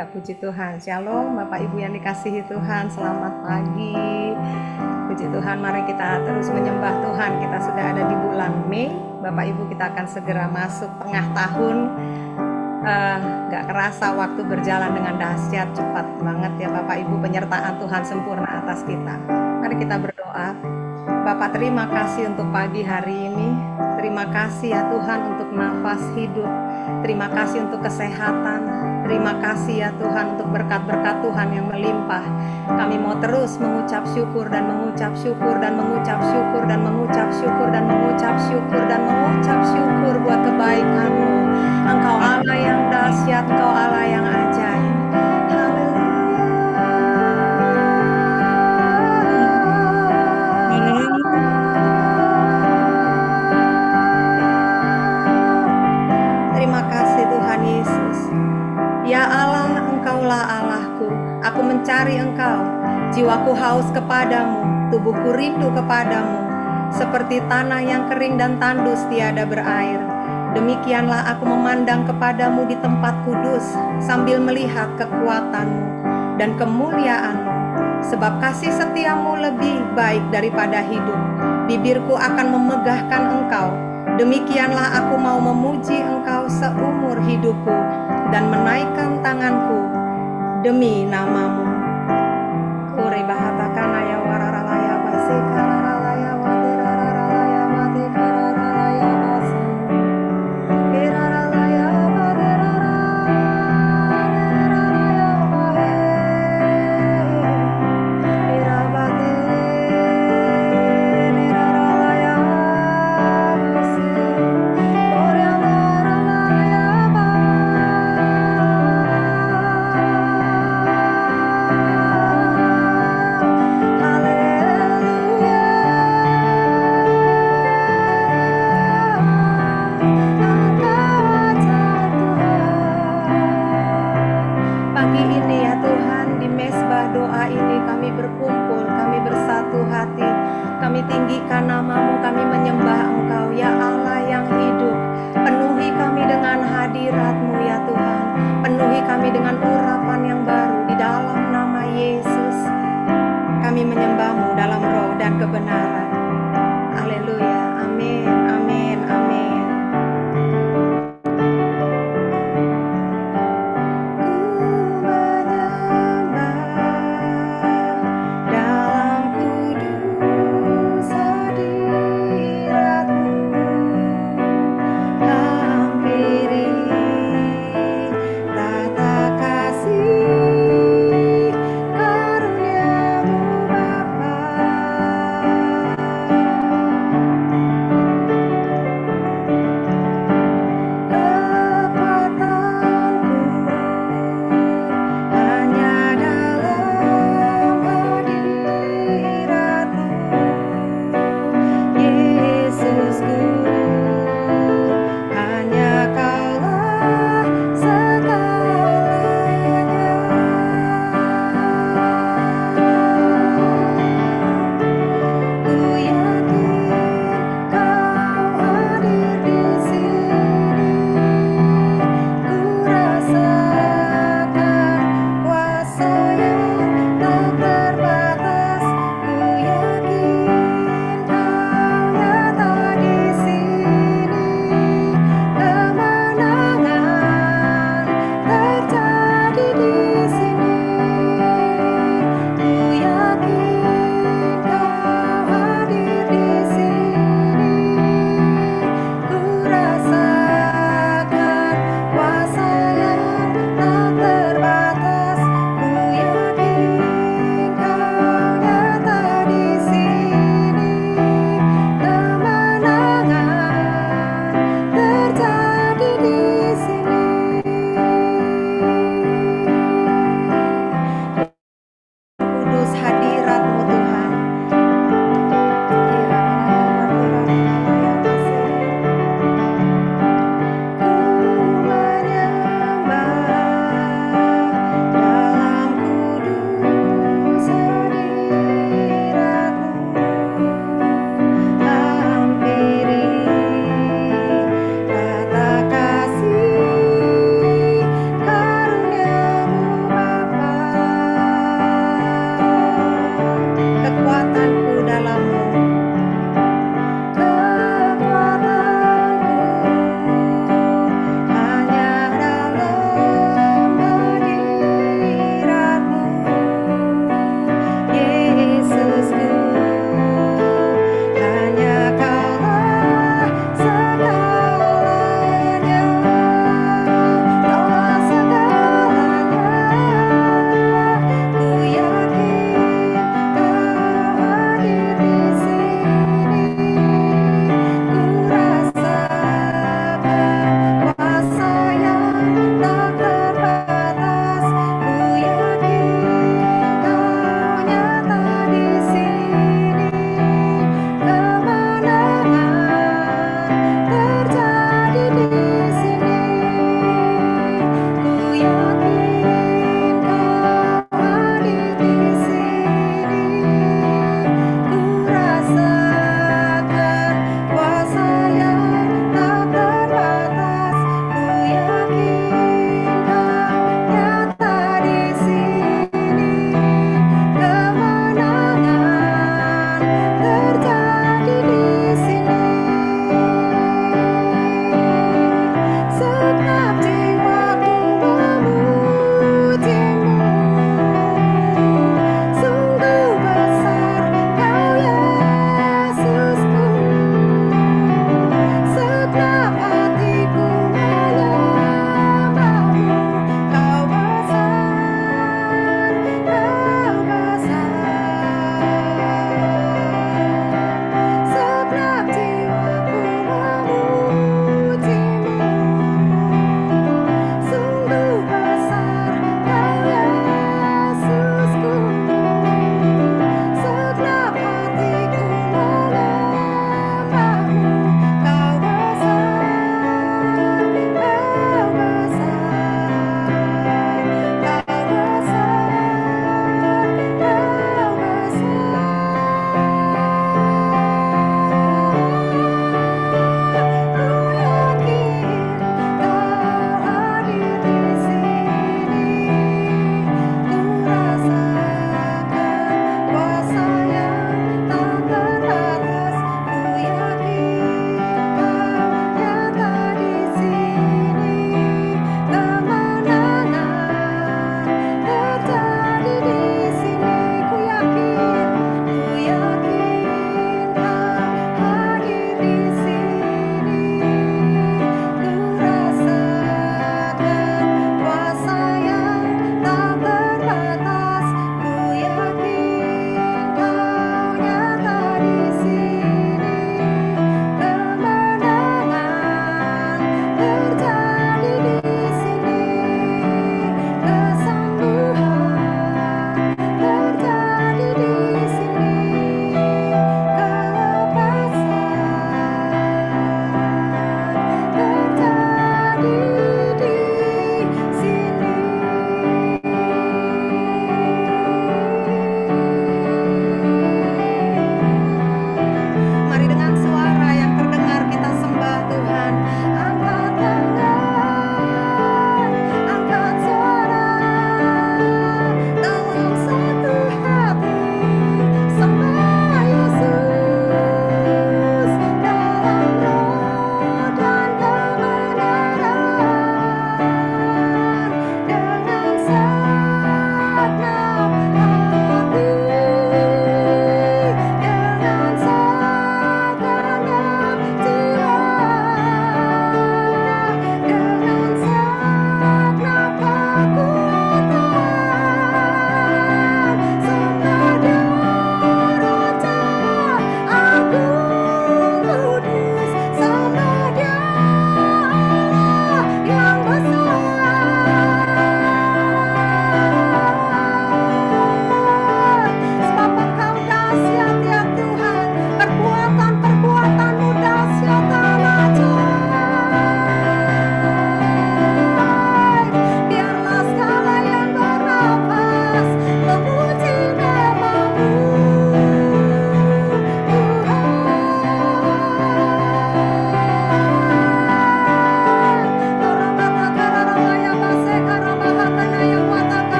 Ya, puji Tuhan. Shalom, Bapak Ibu yang dikasihi Tuhan. Selamat pagi. Puji Tuhan, mari kita terus menyembah Tuhan. Kita sudah ada di bulan Mei. Bapak Ibu, kita akan segera masuk tengah tahun. Gak kerasa waktu berjalan dengan dahsyat, cepat banget ya Bapak Ibu. Penyertaan Tuhan sempurna atas kita. Mari kita berdoa. Bapak, terima kasih untuk pagi hari ini. Terima kasih ya Tuhan untuk nafas hidup. Terima kasih untuk kesehatan. Terima kasih ya Tuhan untuk berkat-berkat Tuhan yang melimpah. Kami mau terus mengucap syukur dan mengucap syukur dan mengucap syukur dan mengucap syukur dan mengucap syukur dan mengucap syukur buat kebaikan-Mu. Engkau Allah yang dahsyat, Engkau Allah yang ajaib. Terima kasih Tuhan Yesus. Ya Allah, Engkaulah Allahku. Aku mencari Engkau. Jiwaku haus kepadamu, tubuhku rindu kepadamu. Seperti tanah yang kering dan tandus tiada berair. Demikianlah aku memandang kepadamu di tempat kudus, sambil melihat kekuatan-Mu dan kemuliaan-Mu. Sebab kasih setiamu lebih baik daripada hidup. Bibirku akan memegahkan Engkau. Demikianlah aku mau memuji Engkau seumur hidupku dan menaikkan tanganku demi nama-Mu. Kuri bahatakan ya wararalaya basikararalaya watiraralaya matikararalaya basi kiraralaya watiraralaya wahe irabati miraralaya basi oriamaralaya Pagi ini ya Tuhan, di mezbah doa ini kami berkumpul, kami bersatu hati, kami tinggikan nama-Mu, kami menyembah Engkau ya Allah yang hidup. Penuhi kami dengan hadirat-Mu ya Tuhan, penuhi kami dengan urapan yang baru di dalam nama Yesus. Kami menyembah-Mu dalam roh dan kebenaran. Haleluya, amin, amin, amin.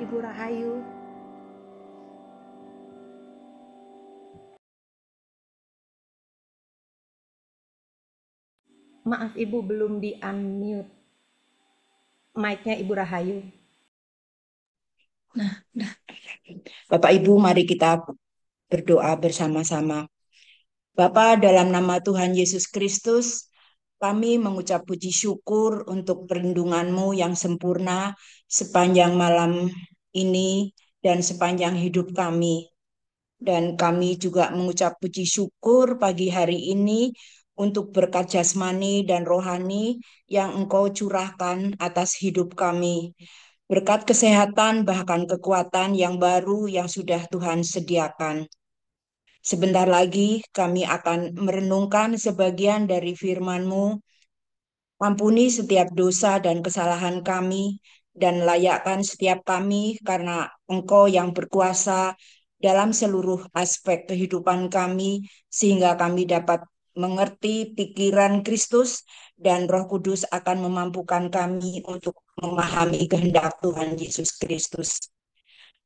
Ibu Rahayu. Maaf Ibu, belum di unmute mic-nya Ibu Rahayu. Nah, Bapak Ibu, mari kita berdoa bersama-sama. Bapa, dalam nama Tuhan Yesus Kristus, kami mengucap puji syukur untuk perlindungan-Mu yang sempurna sepanjang malam ini dan sepanjang hidup kami. Dan kami juga mengucap puji syukur pagi hari ini untuk berkat jasmani dan rohani yang Engkau curahkan atas hidup kami. Berkat kesehatan bahkan kekuatan yang baru yang sudah Tuhan sediakan. Sebentar lagi kami akan merenungkan sebagian dari firman-Mu. Ampuni setiap dosa dan kesalahan kami, dan layakkan setiap kami karena Engkau yang berkuasa dalam seluruh aspek kehidupan kami, sehingga kami dapat mengerti pikiran Kristus dan Roh Kudus akan memampukan kami untuk memahami kehendak Tuhan Yesus Kristus.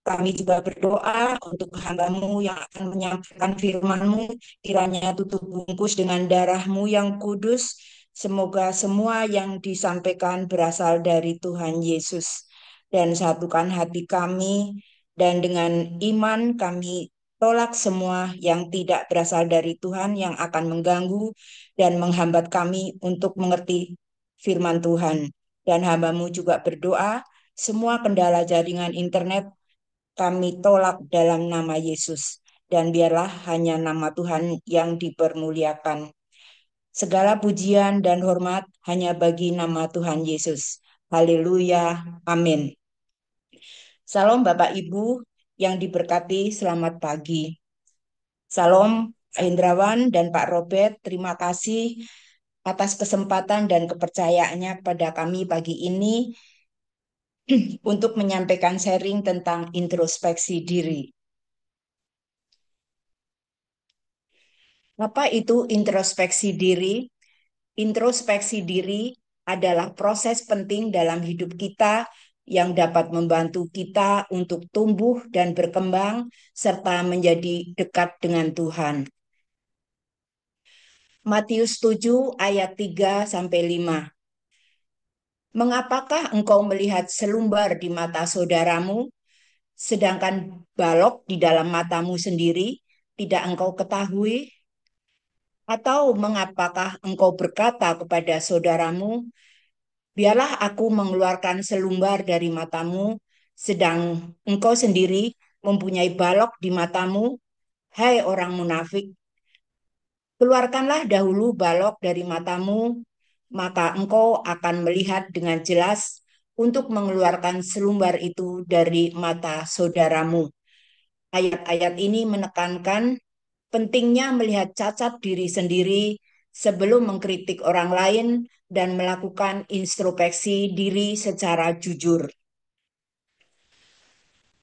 Kami juga berdoa untuk hamba-Mu yang akan menyampaikan firman-Mu, kiranya tutup bungkus dengan darah-Mu yang kudus. Semoga semua yang disampaikan berasal dari Tuhan Yesus. Dan satukan hati kami, dan dengan iman kami tolak semua yang tidak berasal dari Tuhan yang akan mengganggu dan menghambat kami untuk mengerti firman Tuhan. Dan hamba-Mu juga berdoa, semua kendala jaringan internet kami tolak dalam nama Yesus, dan biarlah hanya nama Tuhan yang dipermuliakan. Segala pujian dan hormat hanya bagi nama Tuhan Yesus. Haleluya. Amin. Salam Bapak Ibu yang diberkati, selamat pagi. Salam Pak Hendrawan dan Pak Robert, terima kasih atas kesempatan dan kepercayaannya kepada kami pagi ini untuk menyampaikan sharing tentang introspeksi diri. Apa itu introspeksi diri? Introspeksi diri adalah proses penting dalam hidup kita yang dapat membantu kita untuk tumbuh dan berkembang serta menjadi dekat dengan Tuhan. Matius 7 ayat 3 sampai 5. Mengapakah engkau melihat selumbar di mata saudaramu sedangkan balok di dalam matamu sendiri tidak engkau ketahui? Atau mengapakah engkau berkata kepada saudaramu, biarlah aku mengeluarkan selumbar dari matamu, sedang engkau sendiri mempunyai balok di matamu? Hai orang munafik, keluarkanlah dahulu balok dari matamu, maka engkau akan melihat dengan jelas untuk mengeluarkan selumbar itu dari mata saudaramu. Ayat-ayat ini menekankan pentingnya melihat cacat diri sendiri sebelum mengkritik orang lain dan melakukan introspeksi diri secara jujur.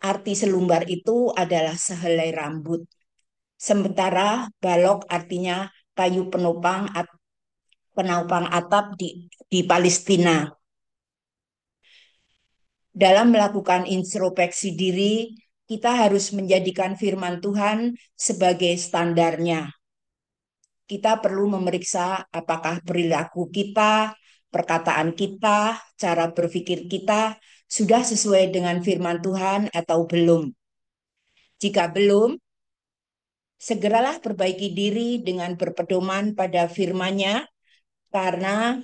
Arti selumbar itu adalah sehelai rambut. Sementara balok artinya kayu penopang atap di Palestina. Dalam melakukan introspeksi diri, kita harus menjadikan firman Tuhan sebagai standarnya. Kita perlu memeriksa apakah perilaku kita, perkataan kita, cara berpikir kita sudah sesuai dengan firman Tuhan atau belum. Jika belum, segeralah perbaiki diri dengan berpedoman pada firman-Nya, karena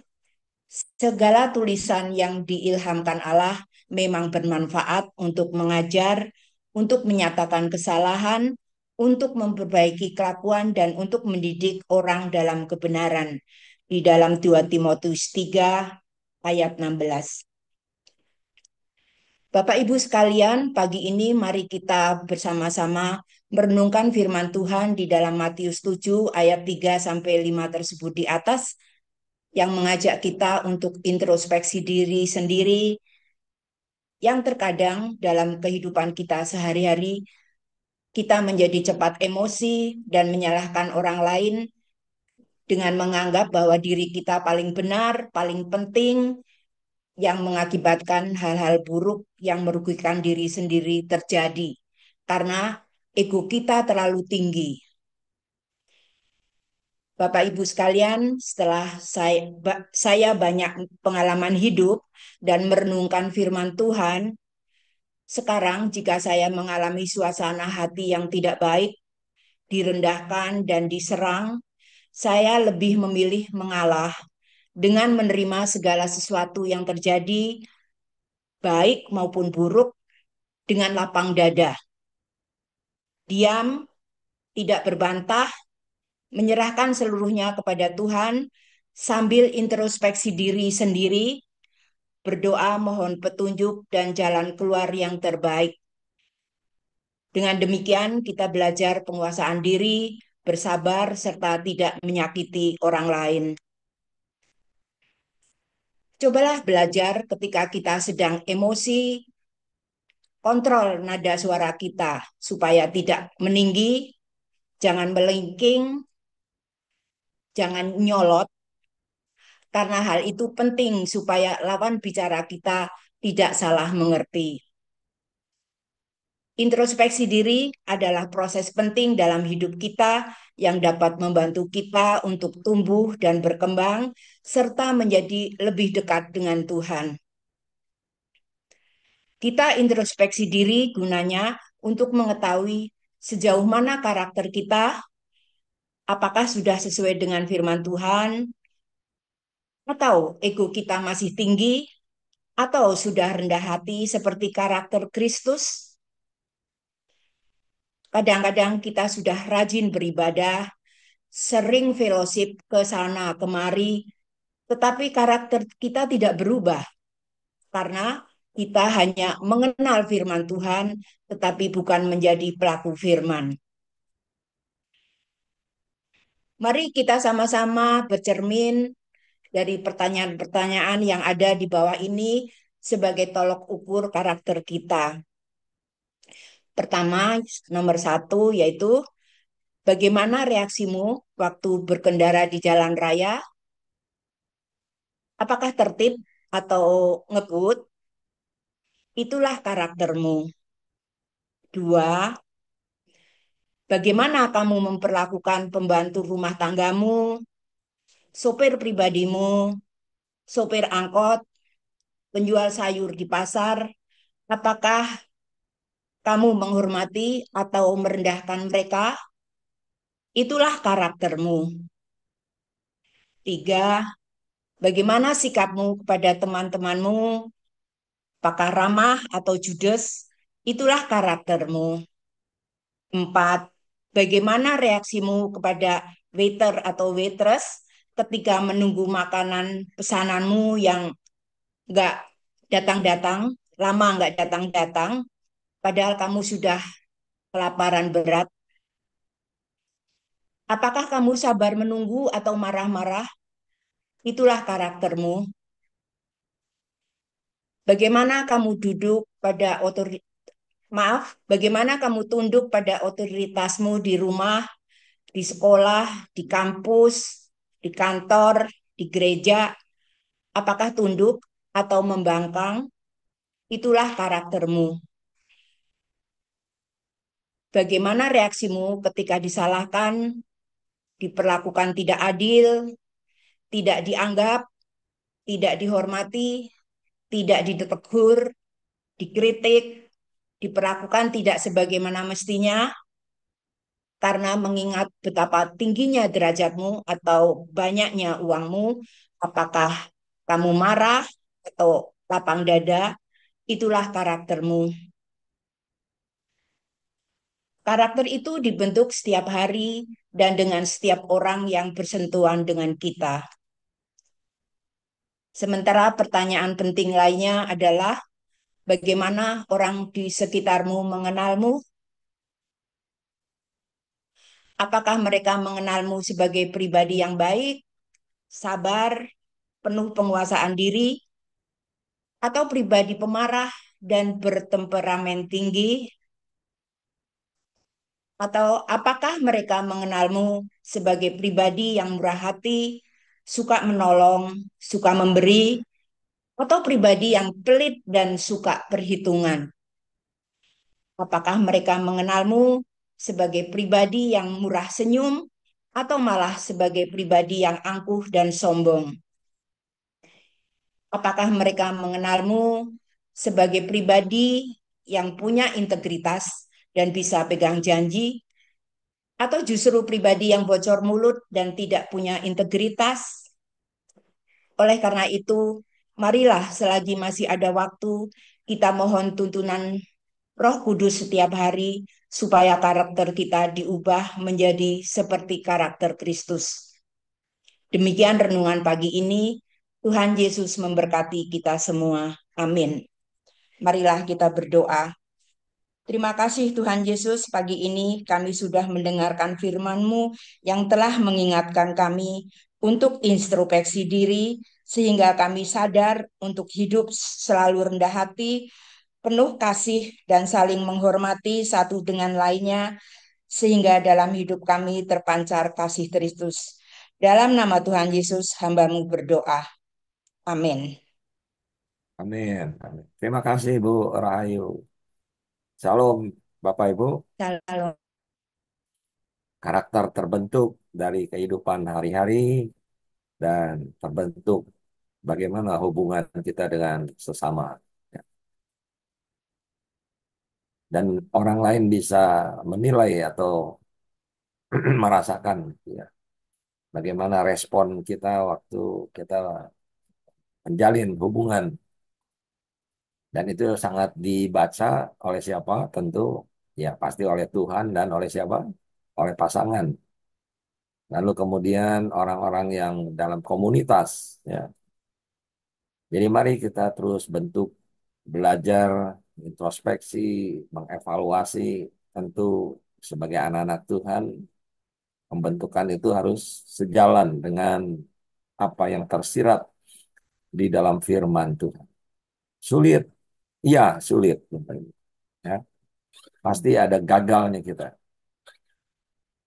segala tulisan yang diilhamkan Allah memang bermanfaat untuk mengajar, untuk menyatakan kesalahan, untuk memperbaiki kelakuan, dan untuk mendidik orang dalam kebenaran. Di dalam 2 Timotius 3 ayat 16. Bapak Ibu sekalian, pagi ini mari kita bersama-sama merenungkan firman Tuhan di dalam Matius 7 ayat 3 sampai 5 tersebut di atas yang mengajak kita untuk introspeksi diri sendiri yang terkadang dalam kehidupan kita sehari-hari kita menjadi cepat emosi dan menyalahkan orang lain dengan menganggap bahwa diri kita paling benar, paling penting, yang mengakibatkan hal-hal buruk yang merugikan diri sendiri terjadi karena ego kita terlalu tinggi. Bapak Ibu sekalian, setelah saya banyak pengalaman hidup dan merenungkan firman Tuhan, sekarang jika saya mengalami suasana hati yang tidak baik, direndahkan dan diserang, saya lebih memilih mengalah dengan menerima segala sesuatu yang terjadi, baik maupun buruk, dengan lapang dada. Diam, tidak berbantah, menyerahkan seluruhnya kepada Tuhan, sambil introspeksi diri sendiri, berdoa mohon petunjuk dan jalan keluar yang terbaik. Dengan demikian, kita belajar penguasaan diri, bersabar, serta tidak menyakiti orang lain. Cobalah belajar ketika kita sedang emosi, kontrol nada suara kita supaya tidak meninggi, jangan melengking, jangan nyolot, karena hal itu penting supaya lawan bicara kita tidak salah mengerti. Introspeksi diri adalah proses penting dalam hidup kita yang dapat membantu kita untuk tumbuh dan berkembang, serta menjadi lebih dekat dengan Tuhan. Kita introspeksi diri gunanya untuk mengetahui sejauh mana karakter kita, apakah sudah sesuai dengan firman Tuhan, atau ego kita masih tinggi, atau sudah rendah hati seperti karakter Kristus. Kadang-kadang kita sudah rajin beribadah, sering fellowship ke sana kemari, tetapi karakter kita tidak berubah karena kita hanya mengenal firman Tuhan, tetapi bukan menjadi pelaku firman. Mari kita sama-sama bercermin dari pertanyaan-pertanyaan yang ada di bawah ini sebagai tolok ukur karakter kita. Pertama, nomor satu, yaitu bagaimana reaksimu waktu berkendara di jalan raya? Apakah tertib atau ngebut? Itulah karaktermu. Dua, bagaimana kamu memperlakukan pembantu rumah tanggamu, sopir pribadimu, sopir angkot, penjual sayur di pasar? Apakah kamu menghormati atau merendahkan mereka? Itulah karaktermu. Tiga, bagaimana sikapmu kepada teman-temanmu? Apakah ramah atau judes? Itulah karaktermu. Empat, bagaimana reaksimu kepada waiter atau waitress ketika menunggu makanan pesananmu yang nggak datang-datang, lama nggak datang-datang, padahal kamu sudah kelaparan berat? Apakah kamu sabar menunggu atau marah-marah? Itulah karaktermu. Bagaimana kamu duduk pada bagaimana kamu tunduk pada otoritasmu di rumah, di sekolah, di kampus, di kantor, di gereja? Apakah tunduk atau membangkang? Itulah karaktermu. Bagaimana reaksimu ketika disalahkan, diperlakukan tidak adil, tidak dianggap, tidak dihormati, tidak ditegur, dikritik, diperlakukan tidak sebagaimana mestinya, karena mengingat betapa tingginya derajatmu atau banyaknya uangmu, apakah kamu marah atau lapang dada? Itulah karaktermu. Karakter itu dibentuk setiap hari dan dengan setiap orang yang bersentuhan dengan kita. Sementara pertanyaan penting lainnya adalah bagaimana orang di sekitarmu mengenalmu? Apakah mereka mengenalmu sebagai pribadi yang baik, sabar, penuh penguasaan diri, atau pribadi pemarah dan bertemperamen tinggi? Atau apakah mereka mengenalmu sebagai pribadi yang murah hati, suka menolong, suka memberi, atau pribadi yang pelit dan suka perhitungan? Apakah mereka mengenalmu sebagai pribadi yang murah senyum atau malah sebagai pribadi yang angkuh dan sombong? Apakah mereka mengenalmu sebagai pribadi yang punya integritas dan bisa pegang janji, atau justru pribadi yang bocor mulut dan tidak punya integritas? Oleh karena itu, marilah selagi masih ada waktu, kita mohon tuntunan Roh Kudus setiap hari supaya karakter kita diubah menjadi seperti karakter Kristus. Demikian renungan pagi ini. Tuhan Yesus memberkati kita semua. Amin. Marilah kita berdoa. Terima kasih Tuhan Yesus, pagi ini kami sudah mendengarkan firman-Mu yang telah mengingatkan kami untuk introspeksi diri sehingga kami sadar untuk hidup selalu rendah hati, penuh kasih dan saling menghormati satu dengan lainnya sehingga dalam hidup kami terpancar kasih Kristus. Dalam nama Tuhan Yesus, hamba-Mu berdoa. Amin. Amin. Amin. Terima kasih Bu Rahayu. Shalom Bapak Ibu. Shalom. Karakter terbentuk dari kehidupan hari-hari dan terbentuk bagaimana hubungan kita dengan sesama. Ya. Dan orang lain bisa menilai atau merasakan ya, bagaimana respon kita waktu kita menjalin hubungan. Dan itu sangat dibaca oleh siapa? Tentu ya pasti oleh Tuhan dan oleh siapa? Oleh pasangan. Lalu kemudian orang-orang yang dalam komunitas, ya. Jadi mari kita terus bentuk, belajar, introspeksi, mengevaluasi. Tentu sebagai anak-anak Tuhan, pembentukan itu harus sejalan dengan apa yang tersirat di dalam firman Tuhan. Sulit, iya sulit, ya. Pasti ada gagalnya kita.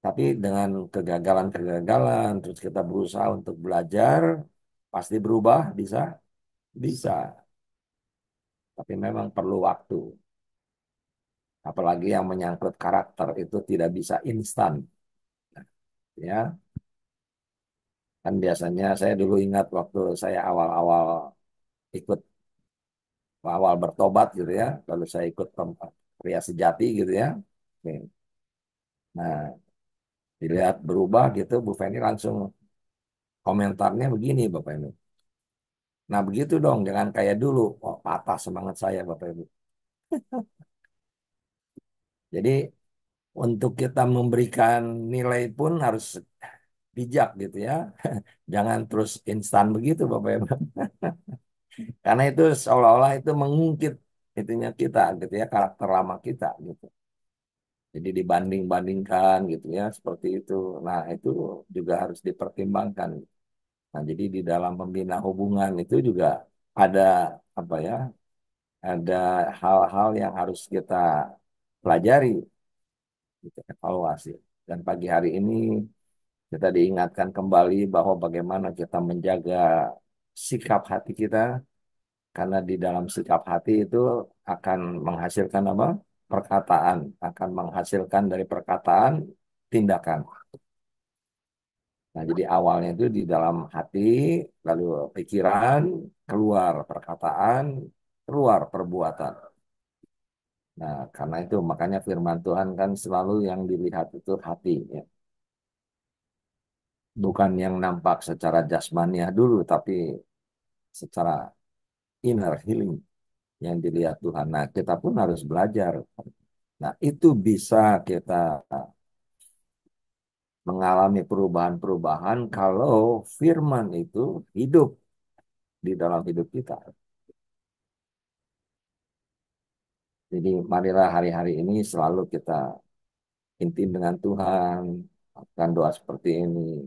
Tapi dengan kegagalan-kegagalan, terus kita berusaha untuk belajar, pasti berubah, bisa. Bisa, tapi memang perlu waktu. Apalagi yang menyangkut karakter itu tidak bisa instan. Ya, kan biasanya saya dulu ingat waktu saya awal-awal ikut, awal bertobat gitu ya, lalu saya ikut pria sejati gitu ya. Oke. Nah, dilihat berubah gitu, Bu Feni langsung komentarnya begini, Bapak Ibu. Nah, begitu dong, jangan kayak dulu. Oh, patah semangat saya, Bapak Ibu. Jadi, untuk kita memberikan nilai pun harus bijak gitu ya. Jangan terus instan begitu Bapak Ibu. Karena itu seolah-olah itu mengungkit itunya kita gitu ya, karakter lama kita gitu. Jadi dibanding-bandingkan gitu ya, seperti itu. Nah, itu juga harus dipertimbangkan. Nah, jadi di dalam membina hubungan itu juga ada apa ya? Ada hal-hal yang harus kita pelajari, gitu, evaluasi. Dan pagi hari ini kita diingatkan kembali bahwa bagaimana kita menjaga sikap hati kita, karena di dalam sikap hati itu akan menghasilkan apa? Perkataan, akan menghasilkan dari perkataan tindakan. Nah, jadi awalnya itu di dalam hati, lalu pikiran, keluar perkataan, keluar perbuatan. Nah, karena itu makanya firman Tuhan kan selalu yang dilihat itu hati, ya. Bukan yang nampak secara jasmania dulu, tapi secara inner healing yang dilihat Tuhan. Nah, kita pun harus belajar. Nah, itu bisa kita mengalami perubahan-perubahan kalau firman itu hidup di dalam hidup kita. Jadi, marilah hari-hari ini selalu kita intim dengan Tuhan, lakukan doa seperti ini,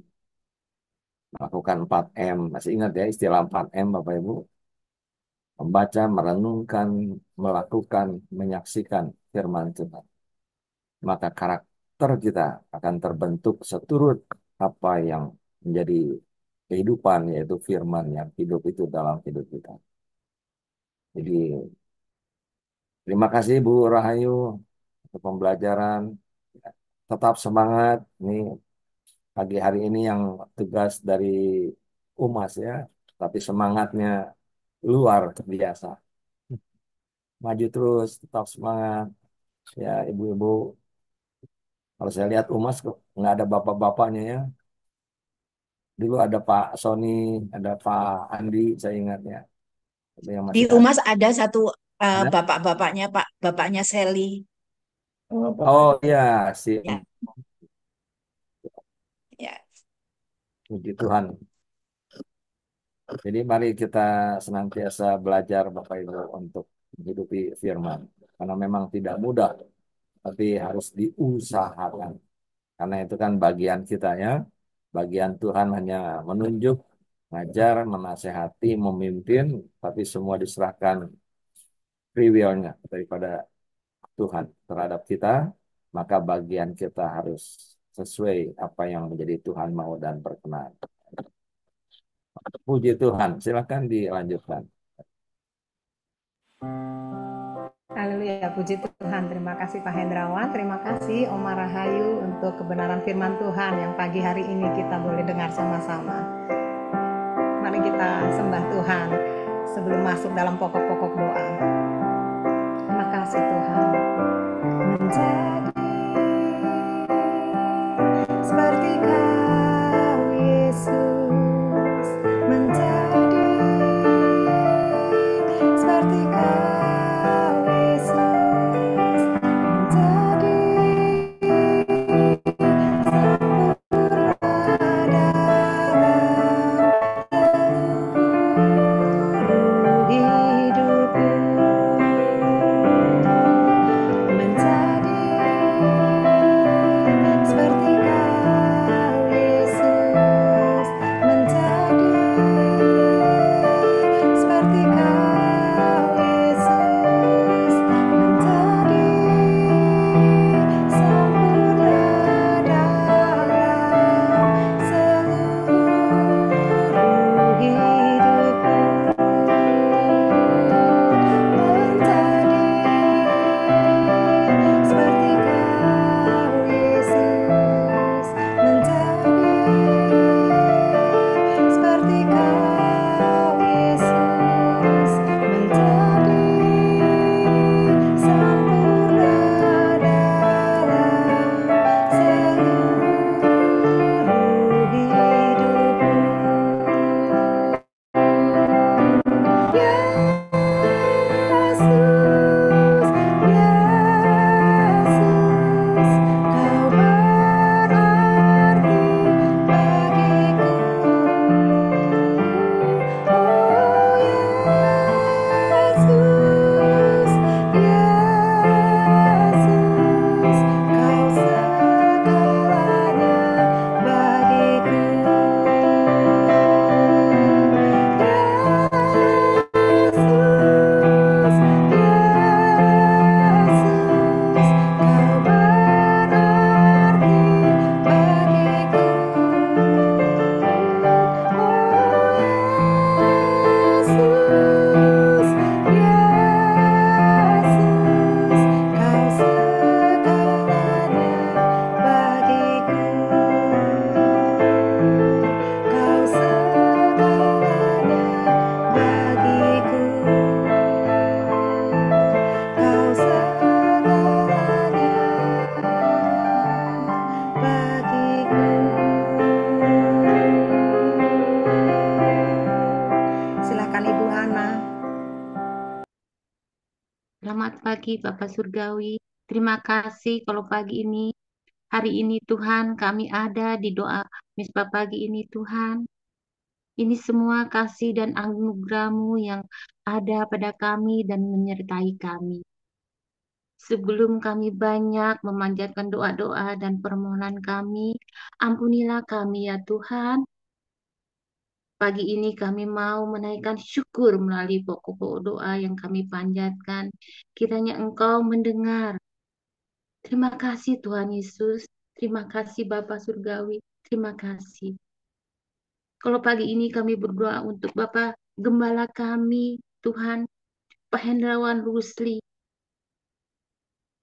melakukan 4M. Masih ingat ya istilah 4M, Bapak Ibu? Membaca, merenungkan, melakukan, menyaksikan firman Tuhan. Maka karakter kita akan terbentuk seturut apa yang menjadi kehidupan, yaitu firman yang hidup itu dalam hidup kita. Jadi terima kasih Bu Rahayu untuk pembelajaran. Tetap semangat. Ini pagi hari ini yang tugas dari Umas ya, tapi semangatnya luar biasa. Maju terus, tetap semangat. Ya ibu-ibu, kalau saya lihat Umas kok nggak ada bapak-bapaknya ya. Dulu ada Pak Sony, ada Pak Andi, saya ingatnya. Tapi yang Di masih Umas ada satu ada. bapak-bapaknya, Pak, bapaknya Sally. Oh iya, si Ya, ya. puji Tuhan. Jadi mari kita senantiasa belajar Bapak Ibu untuk menghidupi firman. Karena memang tidak mudah, tapi harus diusahakan. Karena itu kan bagian kita ya. Bagian Tuhan hanya menunjuk, mengajar, menasehati, memimpin, tapi semua diserahkan free will-nya daripada Tuhan terhadap kita. Maka bagian kita harus sesuai apa yang menjadi Tuhan mau dan berkenan. Puji Tuhan, silakan dilanjutkan. Haleluya, puji Tuhan. Terima kasih Pak Hendrawan, terima kasih Oma Rahayu untuk kebenaran firman Tuhan yang pagi hari ini kita boleh dengar sama-sama. Mari kita sembah Tuhan sebelum masuk dalam pokok-pokok doa. Terima kasih Tuhan. Menjadi seperti Kau Yesus, menjadi seperti Kau Yesus, menjadi sempurna dalam hidupku, menjadi seperti Kau Yesus, menjadi seperti Kau Yesus, menjadi sempurna dalam seluruh hidupku, menjadi seperti Kau Yesus, menjadi seperti Kau Yesus, menjadi sempurna dalam seluruh hidupku. Yesus, Yesus, Kau berarti bagiku. Oh Yesus, Yesus, Kau segalanya bagiku. Yesus, Yesus, Kau berarti bagiku. Oh Yesus, Yesus, Kau segalanya bagiku. Kau segalanya bagiku. Kau segalanya bagiku. Silakan Ibu Hana. Selamat pagi Bapak Surgawi. Terima kasih kalau pagi ini, hari ini Tuhan kami ada di doa misbah pagi ini Tuhan. Ini semua kasih dan anugerah-Mu yang ada pada kami dan menyertai kami. Sebelum kami banyak memanjatkan doa-doa dan permohonan kami, ampunilah kami ya Tuhan. Pagi ini kami mau menaikkan syukur melalui pokok-pokok doa yang kami panjatkan. Kiranya Engkau mendengar. Terima kasih Tuhan Yesus. Terima kasih Bapak Surgawi. Terima kasih. Kalau pagi ini kami berdoa untuk Bapak Gembala kami, Tuhan. Pak Hendrawan Rusli,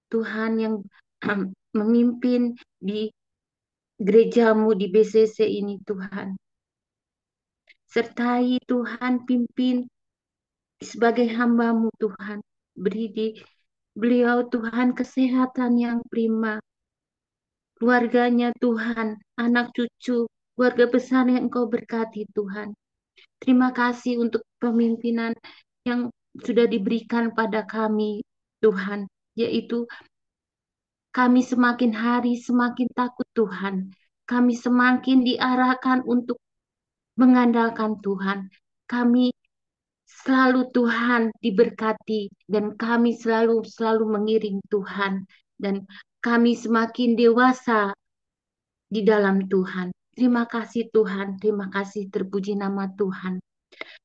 Tuhan yang memimpin di gerejamu di BCC ini Tuhan. Sertai Tuhan, pimpin sebagai hamba-Mu Tuhan. Beri di beliau Tuhan kesehatan yang prima. Keluarganya Tuhan, anak cucu, keluarga besar yang Engkau berkati Tuhan. Terima kasih untuk pemimpinan yang sudah diberikan pada kami Tuhan, yaitu kami semakin hari semakin takut Tuhan. Kami semakin diarahkan untuk mengandalkan Tuhan. Kami selalu Tuhan diberkati dan kami selalu mengiring Tuhan dan kami semakin dewasa di dalam Tuhan. Terima kasih Tuhan, terima kasih, terpuji nama Tuhan.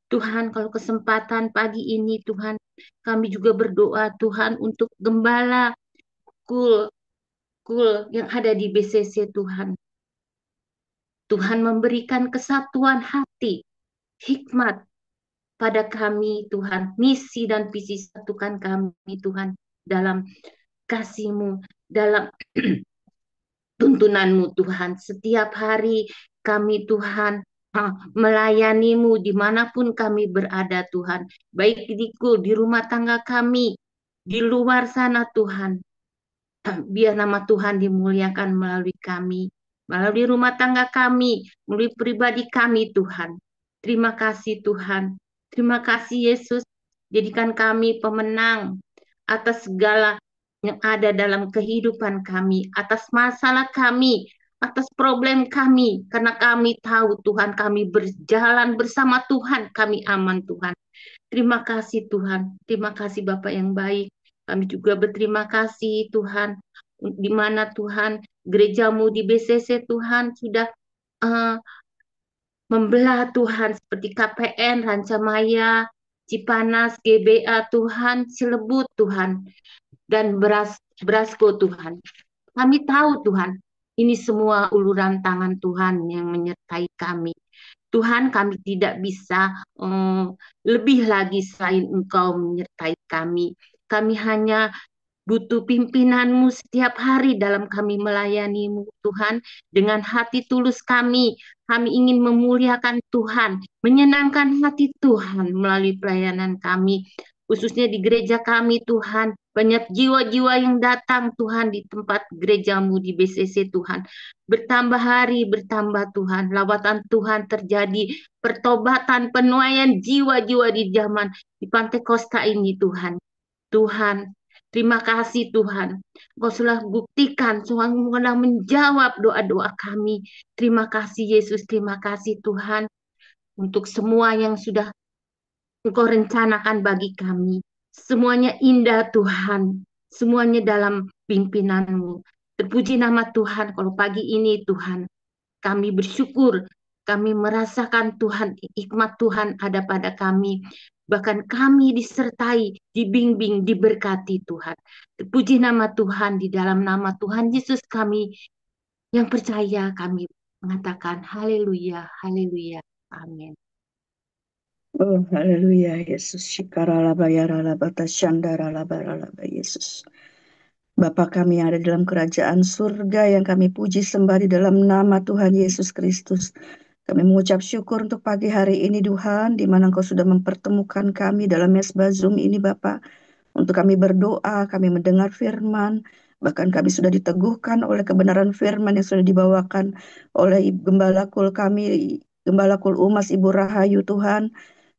Tuhan, kalau kesempatan pagi ini Tuhan, kami juga berdoa Tuhan untuk gembala kul yang ada di BCC Tuhan. Tuhan memberikan kesatuan hati, hikmat pada kami Tuhan. Misi dan visi satukan kami Tuhan dalam kasih-Mu, dalam tuntunan-Mu Tuhan. Setiap hari kami Tuhan melayani-Mu dimanapun kami berada Tuhan. Baik di rumah tangga kami, di luar sana Tuhan. Biar nama Tuhan dimuliakan melalui kami, melalui rumah tangga kami, melalui pribadi kami Tuhan. Terima kasih Tuhan. Terima kasih Yesus. Jadikan kami pemenang atas segala yang ada dalam kehidupan kami, atas masalah kami, atas problem kami. Karena kami tahu Tuhan, kami berjalan bersama Tuhan, kami aman Tuhan. Terima kasih Tuhan. Terima kasih Bapak yang baik. Kami juga berterima kasih Tuhan, di mana Tuhan gerejamu di BCC Tuhan sudah membelah Tuhan seperti KPN, Rancamaya, Cipanas, GBA Tuhan, Cilebut Tuhan, dan Brasko Tuhan. Kami tahu Tuhan, ini semua uluran tangan Tuhan yang menyertai kami. Tuhan, kami tidak bisa lebih lagi selain Engkau menyertai kami. Kami hanya butuh pimpinan-Mu setiap hari dalam kami melayani-Mu, Tuhan. Dengan hati tulus kami ingin memuliakan Tuhan, menyenangkan hati Tuhan melalui pelayanan kami. Khususnya di gereja kami, Tuhan. Banyak jiwa-jiwa yang datang, Tuhan, di tempat gerejamu di BCC, Tuhan. Bertambah hari, bertambah Tuhan. Lawatan Tuhan terjadi, pertobatan, penuaian jiwa-jiwa di zaman di Pantai Kosta ini, Tuhan. Tuhan, terima kasih Tuhan. Engkau sudah buktikan, Tuhan sudah menjawab doa-doa kami. Terima kasih Yesus, terima kasih Tuhan. Untuk semua yang sudah Engkau rencanakan bagi kami. Semuanya indah Tuhan. Semuanya dalam pimpinan-Mu. Terpuji nama Tuhan kalau pagi ini Tuhan. Kami bersyukur. Kami merasakan Tuhan, hikmat Tuhan ada pada kami. Bahkan kami disertai, dibimbing, diberkati Tuhan. Terpuji nama Tuhan, di dalam nama Tuhan Yesus kami yang percaya kami mengatakan haleluya, haleluya, amin. Oh, haleluya, Yesus. Shikaralaba yaralaba tasyandaralaba ralaba, Yesus. Bapa kami yang ada dalam kerajaan surga yang kami puji sembah di dalam nama Tuhan Yesus Kristus. Kami mengucap syukur untuk pagi hari ini Tuhan, di mana Engkau sudah mempertemukan kami dalam mesbah Zoom ini Bapa. Untuk kami berdoa, kami mendengar firman, bahkan kami sudah diteguhkan oleh kebenaran firman yang sudah dibawakan oleh Gembala Kul kami, Gembala Kul Umas Ibu Rahayu Tuhan.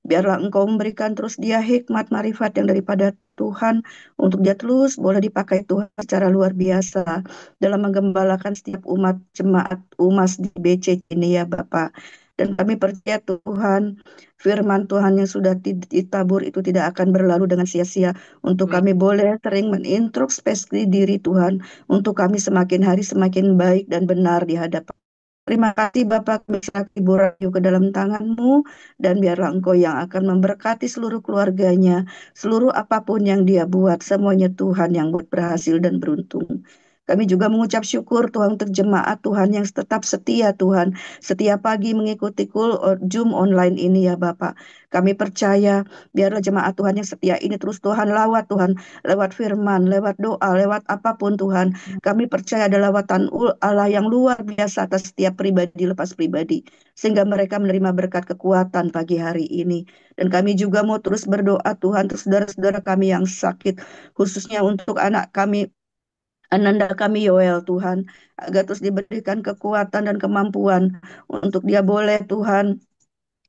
Biarlah Engkau memberikan terus dia hikmat marifat yang daripada Tuhan untuk dia terus boleh dipakai Tuhan secara luar biasa dalam menggembalakan setiap umat jemaat umas di BC ini ya Bapak. Dan kami percaya Tuhan, firman Tuhan yang sudah ditabur itu tidak akan berlalu dengan sia-sia. Untuk kami boleh sering menintrospeksi diri Tuhan, untuk kami semakin hari semakin baik dan benar di hadapan. Terima kasih Bapak, kami serahkan Ibu Rahayu ke dalam tangan-Mu, dan biarlah Engkau yang akan memberkati seluruh keluarganya, seluruh apapun yang dia buat, semuanya Tuhan yang buat berhasil dan beruntung. Kami juga mengucap syukur Tuhan untuk jemaat Tuhan yang tetap setia Tuhan. Setiap pagi mengikuti Zoom online ini ya Bapak. Kami percaya biarlah jemaat Tuhan yang setia ini terus Tuhan lawat Tuhan. Lewat firman, lewat doa, lewat apapun Tuhan. Kami percaya ada lawatan Allah yang luar biasa atas setiap pribadi lepas pribadi. Sehingga mereka menerima berkat kekuatan pagi hari ini. Dan kami juga mau terus berdoa Tuhan untuk saudara-saudara kami yang sakit. Khususnya untuk anak kami, Ananda kami Yoel Tuhan. Agar terus diberikan kekuatan dan kemampuan untuk dia boleh Tuhan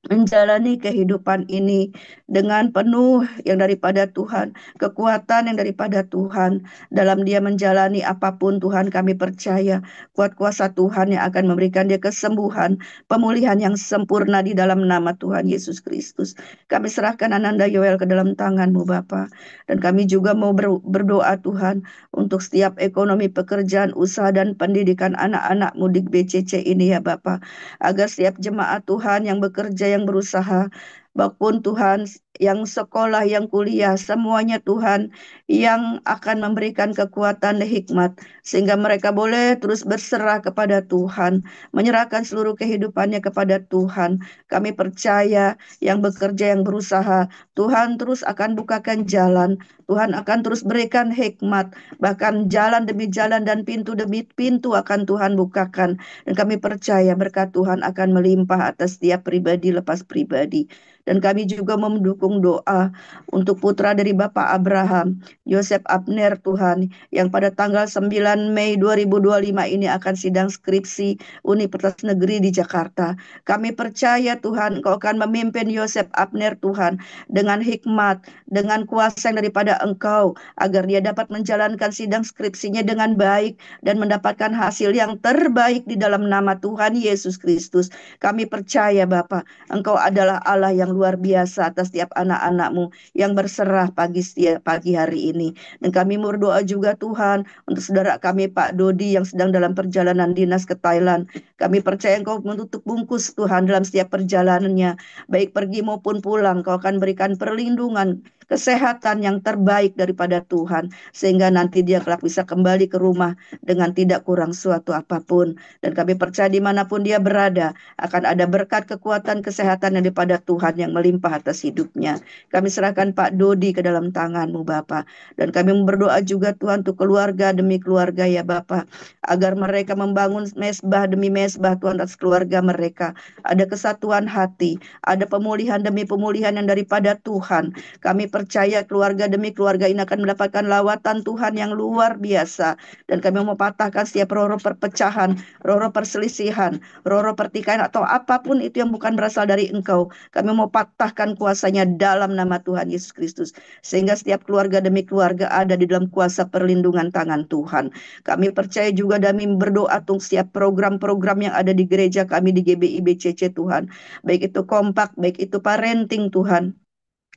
menjalani kehidupan ini dengan penuh yang daripada Tuhan, kekuatan yang daripada Tuhan. Dalam dia menjalani apapun Tuhan, kami percaya kuat kuasa Tuhan yang akan memberikan dia kesembuhan, pemulihan yang sempurna di dalam nama Tuhan Yesus Kristus. Kami serahkan Ananda Yoel ke dalam tangan-Mu Bapa. Dan kami juga mau berdoa Tuhan untuk setiap ekonomi, pekerjaan, usaha, dan pendidikan anak-anak mudik BCC ini ya Bapa. Agar setiap jemaat Tuhan yang bekerja, yang berusaha, maupun Tuhan yang sekolah, yang kuliah, semuanya Tuhan yang akan memberikan kekuatan dan hikmat, sehingga mereka boleh terus berserah kepada Tuhan, menyerahkan seluruh kehidupannya kepada Tuhan. Kami percaya yang bekerja, yang berusaha, Tuhan terus akan bukakan jalan, Tuhan akan terus berikan hikmat, bahkan jalan demi jalan dan pintu demi pintu akan Tuhan bukakan. Dan kami percaya berkat Tuhan akan melimpah atas setiap pribadi lepas pribadi. Dan kami juga mendukung doa untuk putra dari Bapak Abraham, Yosef Abner Tuhan, yang pada tanggal 9 Mei 2025 ini akan sidang skripsi Universitas Negeri di Jakarta. Kami percaya Tuhan, Engkau akan memimpin Yosef Abner Tuhan dengan hikmat, dengan kuasa yang daripada Engkau, agar dia dapat menjalankan sidang skripsinya dengan baik dan mendapatkan hasil yang terbaik di dalam nama Tuhan Yesus Kristus. Kami percaya Bapa, Engkau adalah Allah yang luar biasa atas setiap anak-anak-Mu yang berserah pagi hari ini. Dan kami berdoa juga Tuhan untuk saudara kami Pak Dodi yang sedang dalam perjalanan dinas ke Thailand. Kami percaya Engkau menutup bungkus Tuhan dalam setiap perjalanannya, baik pergi maupun pulang. Engkau akan berikan perlindungan, kesehatan yang terbaik daripada Tuhan, sehingga nanti dia kelak bisa kembali ke rumah dengan tidak kurang suatu apapun. Dan kami percaya dimanapun dia berada, akan ada berkat kekuatan kesehatan daripada Tuhan yang melimpah atas hidupnya. Kami serahkan Pak Dodi ke dalam tangan-Mu Bapa. Dan kami berdoa juga Tuhan untuk keluarga demi keluarga ya Bapa, agar mereka membangun mesbah demi mesbah Tuhan atas keluarga mereka. Ada kesatuan hati, ada pemulihan demi pemulihan yang daripada Tuhan. Kami percaya keluarga demi keluarga ini akan mendapatkan lawatan Tuhan yang luar biasa. Dan kami mau patahkan setiap roh-roh perpecahan, roh-roh perselisihan, roh-roh pertikaian atau apapun itu yang bukan berasal dari Engkau. Kami mau patahkan kuasanya dalam nama Tuhan Yesus Kristus, sehingga setiap keluarga demi keluarga ada di dalam kuasa perlindungan tangan Tuhan. Kami percaya juga dan berdoa untuk setiap program-program yang ada di gereja kami di GBI BCC Tuhan, baik itu kompak, baik itu parenting Tuhan.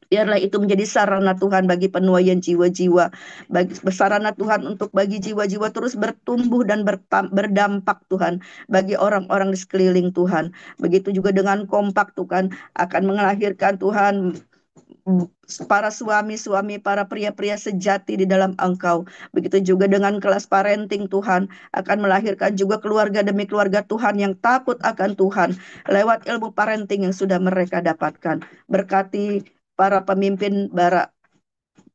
Biarlah itu menjadi sarana Tuhan bagi penuaian jiwa-jiwa, bagi sarana Tuhan untuk bagi jiwa-jiwa terus bertumbuh dan berdampak Tuhan bagi orang-orang di sekeliling Tuhan. Begitu juga dengan kompak Tuhan akan melahirkan Tuhan para suami-suami, para pria-pria sejati di dalam Engkau. Begitu juga dengan kelas parenting Tuhan akan melahirkan juga keluarga demi keluarga Tuhan yang takut akan Tuhan lewat ilmu parenting yang sudah mereka dapatkan. Berkati para pemimpin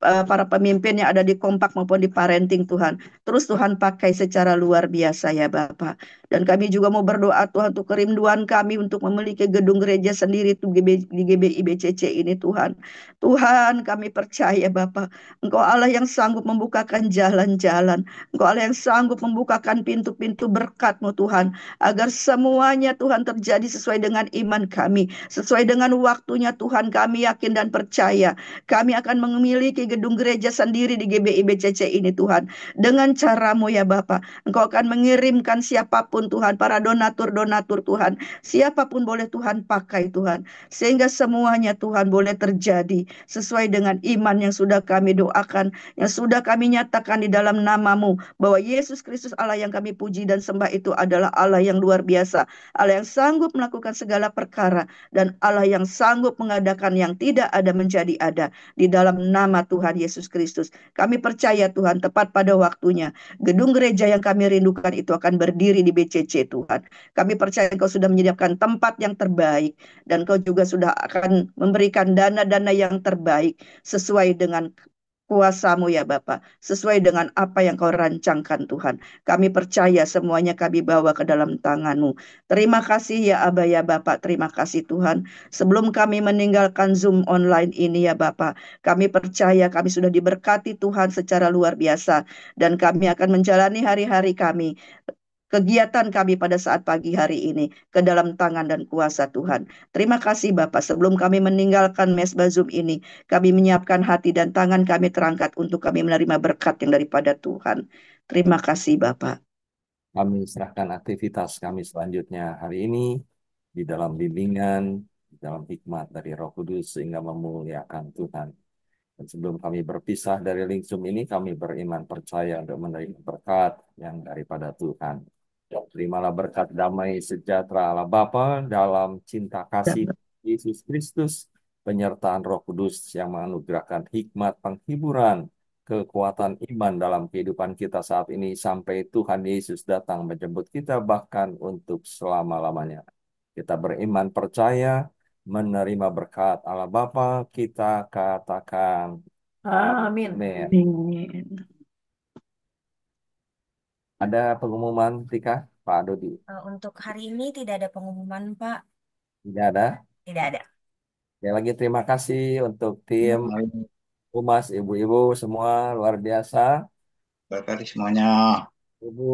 para pemimpin yang ada di kompak maupun di parenting Tuhan. Terus Tuhan pakai secara luar biasa ya Bapak. Dan kami juga mau berdoa Tuhan untuk kerinduan kami untuk memiliki gedung gereja sendiri di GBI BCC ini Tuhan. Tuhan kami percaya Bapak, Engkau Allah yang sanggup membukakan jalan-jalan. Engkau Allah yang sanggup membukakan pintu-pintu berkat-Mu Tuhan. Agar semuanya Tuhan terjadi sesuai dengan iman kami. Sesuai dengan waktunya Tuhan, kami yakin dan percaya. Kami akan memiliki gedung gereja sendiri di GBI BCC ini Tuhan. Dengan cara-Mu ya Bapa, Engkau akan mengirimkan siapapun siapapun Tuhan, para donatur-donatur Tuhan, siapapun boleh Tuhan pakai Tuhan, sehingga semuanya Tuhan boleh terjadi sesuai dengan iman yang sudah kami doakan, yang sudah kami nyatakan di dalam nama-Mu, bahwa Yesus Kristus Allah yang kami puji dan sembah itu adalah Allah yang luar biasa, Allah yang sanggup melakukan segala perkara, dan Allah yang sanggup mengadakan yang tidak ada menjadi ada di dalam nama Tuhan Yesus Kristus. Kami percaya Tuhan tepat pada waktunya gedung gereja yang kami rindukan itu akan berdiri di BCC Tuhan. Kami percaya Engkau sudah menyediakan tempat yang terbaik dan Engkau juga sudah akan memberikan dana-dana yang terbaik sesuai dengan kuasa-Mu ya Bapa, sesuai dengan apa yang Kau rancangkan Tuhan. Kami percaya semuanya kami bawa ke dalam tangan-Mu. Terima kasih ya Aba ya Bapa, terima kasih Tuhan. Sebelum kami meninggalkan Zoom online ini ya Bapa, kami percaya kami sudah diberkati Tuhan secara luar biasa dan kami akan menjalani hari-hari kami, kegiatan kami pada saat pagi hari ini ke dalam tangan dan kuasa Tuhan. Terima kasih Bapak. Sebelum kami meninggalkan mesbah Zoom ini, kami menyiapkan hati dan tangan kami terangkat untuk kami menerima berkat yang daripada Tuhan. Terima kasih Bapak. Kami serahkan aktivitas kami selanjutnya hari ini di dalam bimbingan, di dalam hikmat dari Roh Kudus sehingga memuliakan Tuhan. Dan sebelum kami berpisah dari link Zoom ini, kami beriman percaya untuk menerima berkat yang daripada Tuhan. Terimalah berkat damai sejahtera Allah Bapa dalam cinta kasih Yesus Kristus, penyertaan Roh Kudus yang menganugerahkan hikmat penghiburan, kekuatan iman dalam kehidupan kita saat ini sampai Tuhan Yesus datang menjemput kita bahkan untuk selama-lamanya. Kita beriman percaya menerima berkat Allah Bapa, kita katakan Amin. amin. Amin. Ada pengumuman, Tika? Pak Dodi? Untuk hari ini tidak ada pengumuman, Pak. Tidak ada? Tidak ada. Sekali lagi terima kasih untuk tim Humas, ibu-ibu semua luar biasa. Berkati semuanya. Ibu